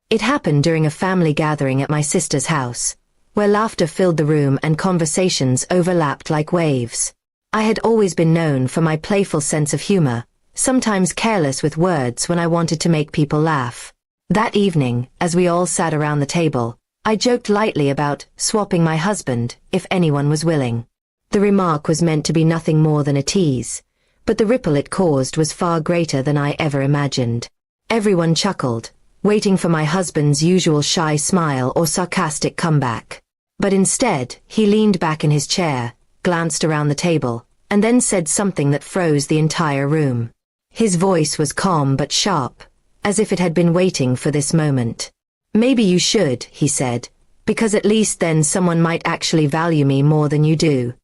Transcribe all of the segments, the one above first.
It happened during a family gathering at my sister's house, where laughter filled the room and conversations overlapped like waves. I had always been known for my playful sense of humor, sometimes careless with words when I wanted to make people laugh. That evening, as we all sat around the table, I joked lightly about swapping my husband, if anyone was willing. The remark was meant to be nothing more than a tease, but the ripple it caused was far greater than I ever imagined. Everyone chuckled, waiting for my husband's usual shy smile or sarcastic comeback. But instead, he leaned back in his chair, glanced around the table, and then said something that froze the entire room. His voice was calm but sharp, as if it had been waiting for this moment. "Maybe you should," he said, "because at least then someone might actually value me more than you do."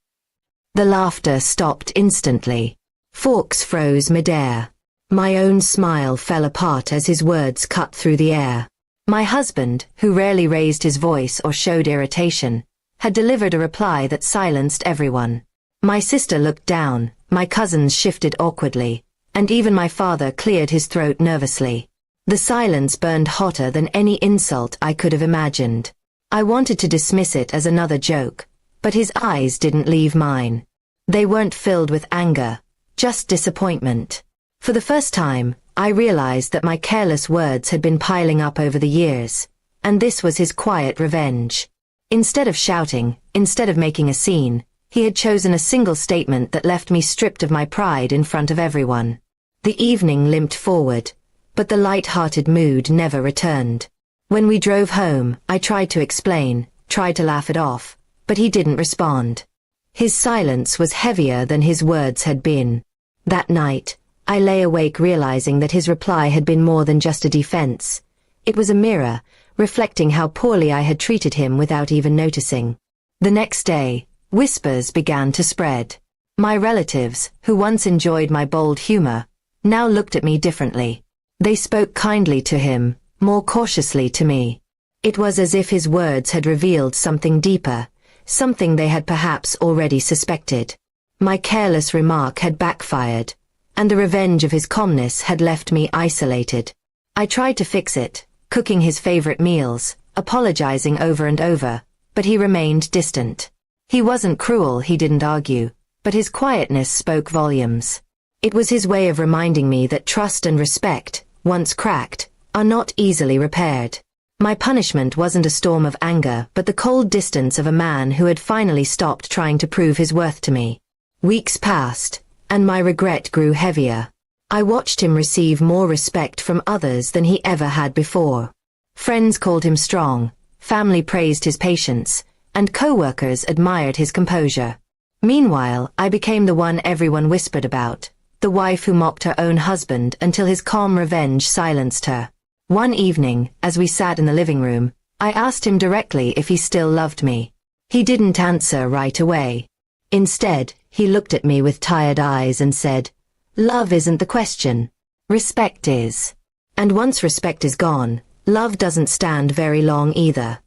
The laughter stopped instantly. Forks froze midair. My own smile fell apart as his words cut through the air. My husband, who rarely raised his voice or showed irritation, had delivered a reply that silenced everyone. My sister looked down, my cousins shifted awkwardly, and even my father cleared his throat nervously. The silence burned hotter than any insult I could have imagined. I wanted to dismiss it as another joke, but his eyes didn't leave mine. They weren't filled with anger, just disappointment. For the first time, I realized that my careless words had been piling up over the years, and this was his quiet revenge. Instead of shouting, instead of making a scene, he had chosen a single statement that left me stripped of my pride in front of everyone. The evening limped forward, but the light-hearted mood never returned. When we drove home, I tried to explain, tried to laugh it off, but he didn't respond. His silence was heavier than his words had been. That night, I lay awake realizing that his reply had been more than just a defense. It was a mirror, reflecting how poorly I had treated him without even noticing. The next day, whispers began to spread. My relatives, who once enjoyed my bold humor, now looked at me differently. They spoke kindly to him, more cautiously to me. It was as if his words had revealed something deeper, something they had perhaps already suspected. My careless remark had backfired, and the revenge of his calmness had left me isolated. I tried to fix it, cooking his favorite meals, apologizing over and over, but he remained distant. He wasn't cruel, he didn't argue, but his quietness spoke volumes. It was his way of reminding me that trust and respect, once cracked, are not easily repaired. My punishment wasn't a storm of anger, but the cold distance of a man who had finally stopped trying to prove his worth to me. Weeks passed, and my regret grew heavier. I watched him receive more respect from others than he ever had before. Friends called him strong, family praised his patience, and co-workers admired his composure. Meanwhile, I became the one everyone whispered about, the wife who mocked her own husband until his calm revenge silenced her. One evening, as we sat in the living room, I asked him directly if he still loved me. He didn't answer right away. Instead, he looked at me with tired eyes and said, "Love isn't the question. Respect is. And once respect is gone, love doesn't stand very long either."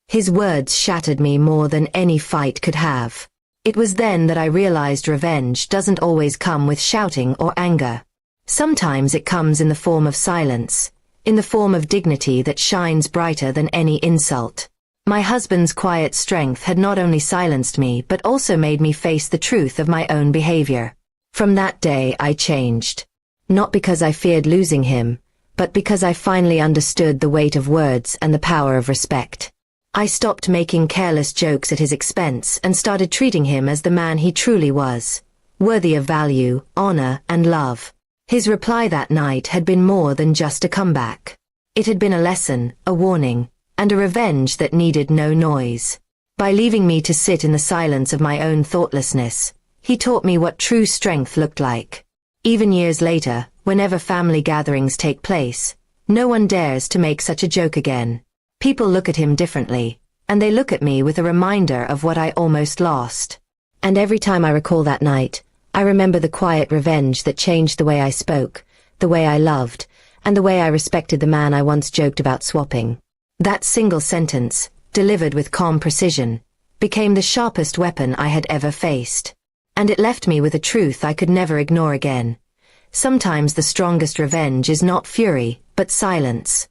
His words shattered me more than any fight could have. It was then that I realized revenge doesn't always come with shouting or anger. Sometimes it comes in the form of silence, in the form of dignity that shines brighter than any insult. My husband's quiet strength had not only silenced me but also made me face the truth of my own behavior. From that day I changed. Not because I feared losing him, but because I finally understood the weight of words and the power of respect. I stopped making careless jokes at his expense and started treating him as the man he truly was, worthy of value, honor, and love. His reply that night had been more than just a comeback. It had been a lesson, a warning, and a revenge that needed no noise. By leaving me to sit in the silence of my own thoughtlessness, he taught me what true strength looked like. Even years later, whenever family gatherings take place, no one dares to make such a joke again. People look at him differently, and they look at me with a reminder of what I almost lost. And every time I recall that night, I remember the quiet revenge that changed the way I spoke, the way I loved, and the way I respected the man I once joked about swapping. That single sentence, delivered with calm precision, became the sharpest weapon I had ever faced. And it left me with a truth I could never ignore again. Sometimes the strongest revenge is not fury, but silence.